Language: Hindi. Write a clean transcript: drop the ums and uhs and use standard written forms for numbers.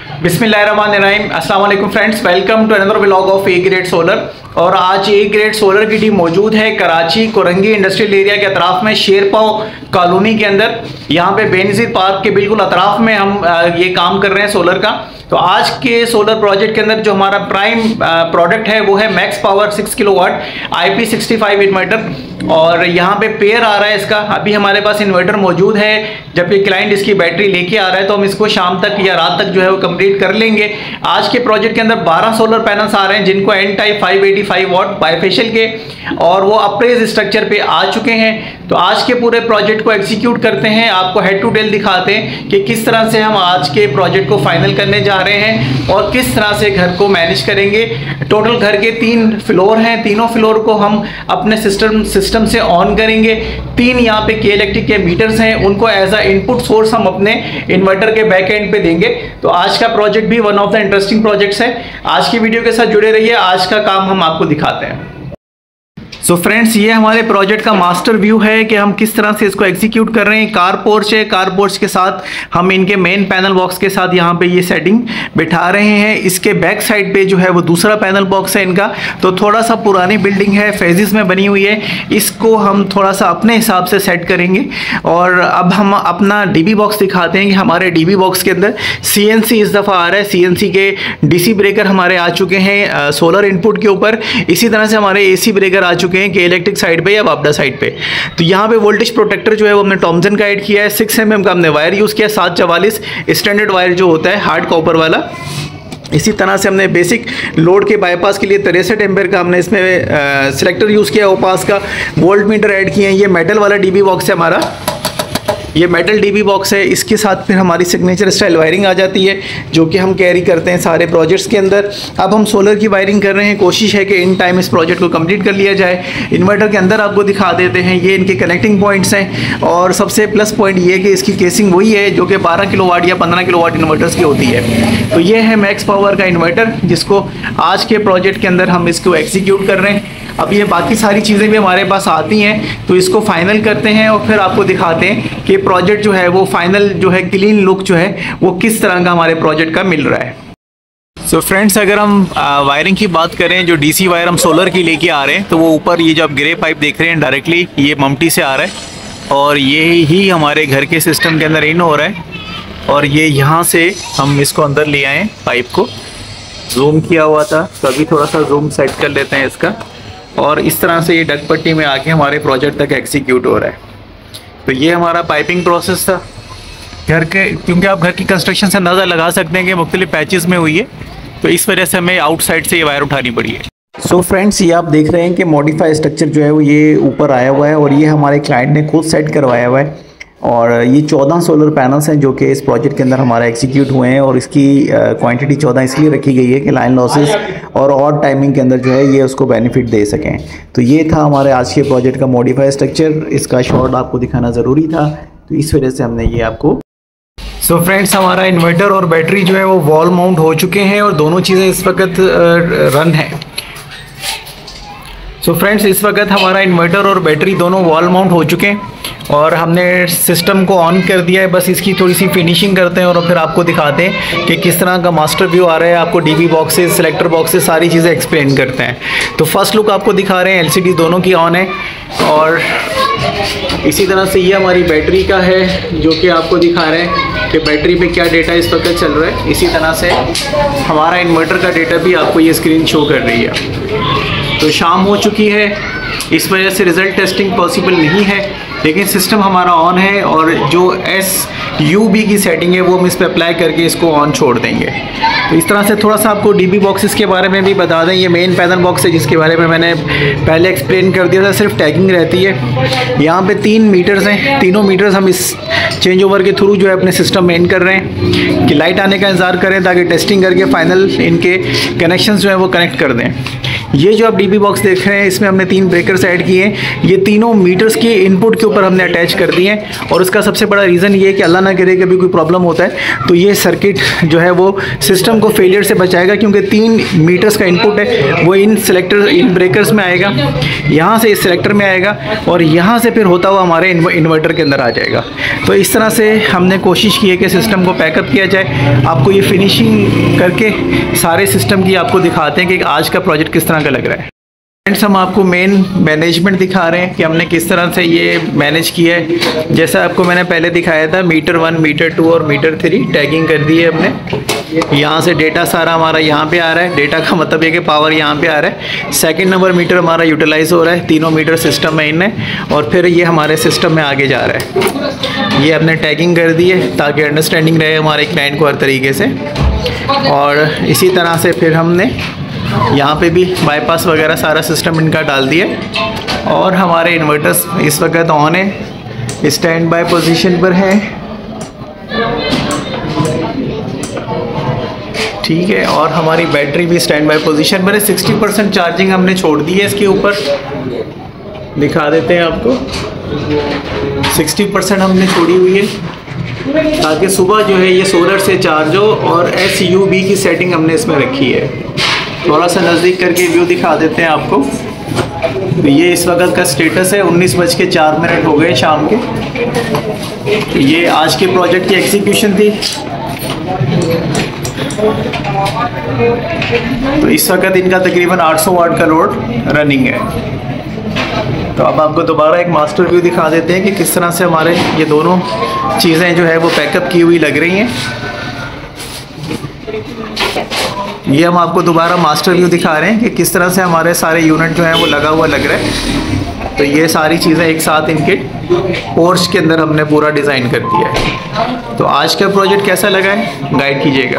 बिस्मिल्लाहिर्रहमानिर्रहीम। अस्सलाम वालेकुम friends, welcome to another vlog of A grade solar. और आज ए ग्रेड सोलर की टीम मौजूद है कराची कोरंगी इंडस्ट्रियल एरिया के अतराफ में शेरपाव कॉलोनी के अंदर। यहाँ पे बेनज़ीर पार्क के बिल्कुल अतराफ में हम ये काम कर रहे हैं सोलर का। तो आज के सोलर प्रोजेक्ट के अंदर जो हमारा प्राइम प्रोडक्ट है वो है max power 6 kilowatt IP65 inverter. और यहाँ पे पेयर आ रहा है इसका। अभी हमारे पास इन्वर्टर मौजूद है, जबकि क्लाइंट इसकी बैटरी लेके आ रहा है, तो हम इसको शाम तक या रात तक जो है वो कंप्लीट कर लेंगे। आज के प्रोजेक्ट के अंदर 12 सोलर पैनल्स आ रहे हैं, जिनको एन टाइप 585 वाट बायफेशियल के, और वो अप्रेज स्ट्रक्चर पे आ चुके हैं। तो आज के पूरे प्रोजेक्ट को एग्जीक्यूट करते हैं, आपको हेड टू टेल दिखाते हैं कि किस तरह से हम आज के प्रोजेक्ट को फाइनल करने जा रहे हैं और किस तरह से घर को मैनेज करेंगे। टोटल घर के 3 फ्लोर हैं, तीनों फ्लोर को हम अपने सिस्टम से ऑन करेंगे। 3 यहाँ पे के इलेक्ट्रिक के मीटर्स हैं, उनको एज अ इनपुट सोर्स हम अपने इन्वर्टर के बैक एंड पे देंगे। तो आज का प्रोजेक्ट भी one of the interesting projects है। आज की वीडियो के साथ जुड़े रहिए, आज का काम हम आपको दिखाते हैं। सो फ्रेंड्स, ये हमारे प्रोजेक्ट का मास्टर व्यू है कि हम किस तरह से इसको एग्जीक्यूट कर रहे हैं। कार पोर्च है, कार पोर्च के साथ हम इनके मेन पैनल बॉक्स के साथ यहाँ पे ये सेटिंग बिठा रहे हैं। इसके बैक साइड पे जो है वो दूसरा पैनल बॉक्स है इनका। तो थोड़ा सा पुरानी बिल्डिंग है, फेजेस में बनी हुई है, इसको हम थोड़ा सा अपने हिसाब से सेट करेंगे। और अब हम अपना DB बॉक्स दिखाते हैं कि हमारे DB बॉक्स के अंदर CNC इस दफ़ा आ रहा है। CNC के DC ब्रेकर हमारे आ चुके हैं सोलर इनपुट के ऊपर। इसी तरह से हमारे AC ब्रेकर आ चुके हैं कि इलेक्ट्रिक साइड पे या वापडा साइड पे। तो यहाँ पे वोल्टेज प्रोटेक्टर जो है वो हमने टॉमसन का ऐड किया है। 6 mm का हमने वायर यूज़ किया, 744 स्टैंडर्ड वायर जो होता है हार्ड कॉपर वाला। इसी तरह से हमने बेसिक लोड के बाईपास के लिए 63 एम्पेयर का हमने इसमें सिलेक्टर यूज़ किया, ओपास का वोल्ट मीटर ऐड किए हैं। ये मेटल वाला DB बॉक्स है हमारा, ये मेटल DB बॉक्स है। इसके साथ फिर हमारी सिग्नेचर स्टाइल वायरिंग आ जाती है, जो कि हम कैरी करते हैं सारे प्रोजेक्ट्स के अंदर। अब हम सोलर की वायरिंग कर रहे हैं, कोशिश है कि इन टाइम इस प्रोजेक्ट को कंप्लीट कर लिया जाए। इन्वर्टर के अंदर आपको दिखा देते हैं, ये इनके कनेक्टिंग पॉइंट्स हैं। और सबसे प्लस पॉइंट ये है कि इसकी केसिंग वही है जो कि 12 किलोवाट या 15 किलोवाट इन्वर्टर्स की होती है। तो ये है मैक्स पावर का इन्वर्टर, जिसको आज के प्रोजेक्ट के अंदर हम इसको एग्जीक्यूट कर रहे हैं। अब ये बाकी सारी चीज़ें भी हमारे पास आती हैं, तो इसको फाइनल करते हैं और फिर आपको दिखाते हैं कि प्रोजेक्ट जो है वो फाइनल जो है क्लीन लुक जो है वो किस तरह का हमारे प्रोजेक्ट का मिल रहा है। सो फ्रेंड्स, अगर हम वायरिंग की बात करें, जो DC वायर हम सोलर की लेके आ रहे हैं, तो वो ऊपर ये जो आप ग्रे पाइप देख रहे हैं डायरेक्टली ये ममटी से आ रहा है, और ये ही हमारे घर के सिस्टम के अंदर इन हो रहा है। और ये यहाँ से हम इसको अंदर ले आए, पाइप को जूम किया हुआ था, तो अभी थोड़ा सा जूम सेट कर लेते हैं इसका। और इस तरह से ये डग पट्टी में आके हमारे प्रोजेक्ट तक एग्जीक्यूट हो रहा है। तो ये हमारा पाइपिंग प्रोसेस था घर के, क्योंकि आप घर की कंस्ट्रक्शन से अंदाज़ा लगा सकते हैं कि मुख्तलिफ पैचेस में हुई है, तो इस वजह से हमें आउटसाइड से ये वायर उठानी पड़ी है। सो फ्रेंड्स, ये आप देख रहे हैं कि मॉडिफाई स्ट्रक्चर जो है वो ये ऊपर आया हुआ है, और ये हमारे क्लाइंट ने खुद सेट करवाया हुआ है। और ये 14 सोलर पैनल्स हैं जो कि इस प्रोजेक्ट के अंदर हमारा एग्जीक्यूट हुए हैं। और इसकी क्वांटिटी 14 इसलिए रखी गई है कि लाइन लॉसेस और ऑड टाइमिंग के अंदर जो है ये उसको बेनिफिट दे सकें। तो ये था हमारे आज के प्रोजेक्ट का मॉडिफाई स्ट्रक्चर। इसका शॉट आपको दिखाना ज़रूरी था, तो इस वजह से हमने ये आपको। सो फ्रेंड्स, हमारा इन्वर्टर और बैटरी जो है वो वॉल माउंट हो चुके हैं, और दोनों चीज़ें इस वक्त रन हैं। सो फ्रेंड्स, इस वक्त हमारा इन्वर्टर और बैटरी दोनों वॉल माउंट हो चुके हैं, और हमने सिस्टम को ऑन कर दिया है। बस इसकी थोड़ी सी फिनिशिंग करते हैं और फिर आपको दिखाते हैं कि किस तरह का मास्टर व्यू आ रहा है। आपको DB बॉक्सेस, सिलेक्टर बॉक्सेस, सारी चीज़ें एक्सप्लेन करते हैं। तो फर्स्ट लुक आपको दिखा रहे हैं, LCD दोनों की ऑन है। और इसी तरह से ये हमारी बैटरी का है, जो कि आपको दिखा रहे हैं कि बैटरी पे क्या डेटा इस वक्त चल रहा है। इसी तरह से हमारा इन्वर्टर का डेटा भी आपको ये स्क्रीन शो कर रही है। तो शाम हो चुकी है, इस वजह से रिज़ल्ट टेस्टिंग पॉसिबल नहीं है, लेकिन सिस्टम हमारा ऑन है। और जो SUB की सेटिंग है वो हम इस पर अप्लाई करके इसको ऑन छोड़ देंगे। तो इस तरह से थोड़ा सा आपको DB बॉक्सेस के बारे में भी बता दें। ये मेन पैनल बॉक्स है, जिसके बारे में मैंने पहले एक्सप्लेन कर दिया था, सिर्फ टैगिंग रहती है। यहाँ पे 3 मीटर्स हैं, तीनों मीटर्स हम इस चेंज ओवर के थ्रू जो है अपने सिस्टम में इन कर रहे हैं कि लाइट आने का इंतज़ार करें, ताकि टेस्टिंग करके फाइनल इनके कनेक्शंस जो है वो कनेक्ट कर दें। ये जो आप डीबी बॉक्स देख रहे हैं इसमें हमने 3 ब्रेकर्स ऐड किए हैं। ये तीनों मीटर्स के इनपुट के ऊपर हमने अटैच कर दिए हैं और उसका सबसे बड़ा रीज़न ये है कि अल्लाह ना करे कभी कोई प्रॉब्लम होता है तो ये सर्किट जो है वो सिस्टम को फेलियर से बचाएगा, क्योंकि 3 मीटर्स का इनपुट है वो इन ब्रेकर्स में आएगा, यहाँ से इस सेलेक्टर में आएगा और यहाँ से फिर होता हुआ हमारे इन्वर्टर के अंदर आ जाएगा। तो इस तरह से हमने कोशिश की है कि सिस्टम को पैकअप किया जाए। आपको ये फिनिशिंग करके सारे सिस्टम की आपको दिखाते हैं कि आज का प्रोजेक्ट किस तरह का लग रहा है। फ्रेंड्स, हम आपको मेन मैनेजमेंट दिखा रहे हैं कि हमने किस तरह से ये मैनेज किया है। जैसा आपको मैंने पहले दिखाया था, मीटर 1, मीटर 2 और मीटर 3 टैगिंग कर दी है हमने। यहाँ से डेटा सारा हमारा यहाँ पे आ रहा है। डेटा का मतलब ये कि पावर यहाँ पे आ रहा है। सेकंड नंबर मीटर हमारा यूटिलाइज हो रहा है, तीनों मीटर सिस्टम में इनने, और फिर ये हमारे सिस्टम में आगे जा रहा है। ये हमने टैगिंग कर दी है ताकि अंडरस्टैंडिंग रहे हमारे क्लाइंट को हर तरीके से। और इसी तरह से फिर हमने यहाँ पे भी बाईपास वगैरह सारा सिस्टम इनका डाल दिया और हमारे इन्वर्टर्स इस वक्त ऑन है, स्टैंड बाय पोजीशन पर है, ठीक है। और हमारी बैटरी भी स्टैंड बाय पोजीशन पर है। 60% चार्जिंग हमने छोड़ दी है इसके ऊपर, दिखा देते हैं आपको। 60% हमने छोड़ी हुई है ताकि सुबह जो है ये सोलर से चार्ज हो, और SUB की सेटिंग हमने इसमें रखी है। थोड़ा सा नज़दीक करके व्यू दिखा देते हैं आपको। तो ये इस वक्त का स्टेटस है, 19:04 हो गए शाम के। तो ये आज के प्रोजेक्ट की एग्जीक्यूशन थी। तो इस वक्त इनका तकरीबन 800 वाट का लोड रनिंग है। तो अब आपको दोबारा एक मास्टर व्यू दिखा देते हैं कि किस तरह से हमारे ये दोनों चीज़ें जो है वो पैकअप की हुई लग रही हैं। ये हम आपको दोबारा मास्टर व्यू दिखा रहे हैं कि किस तरह से हमारे सारे यूनिट जो हैं वो लगा हुआ लग रहा है। तो ये सारी चीज़ें एक साथ इनके पोर्च के अंदर हमने पूरा डिज़ाइन कर दिया है। तो आज का प्रोजेक्ट कैसा लगा है गाइड कीजिएगा।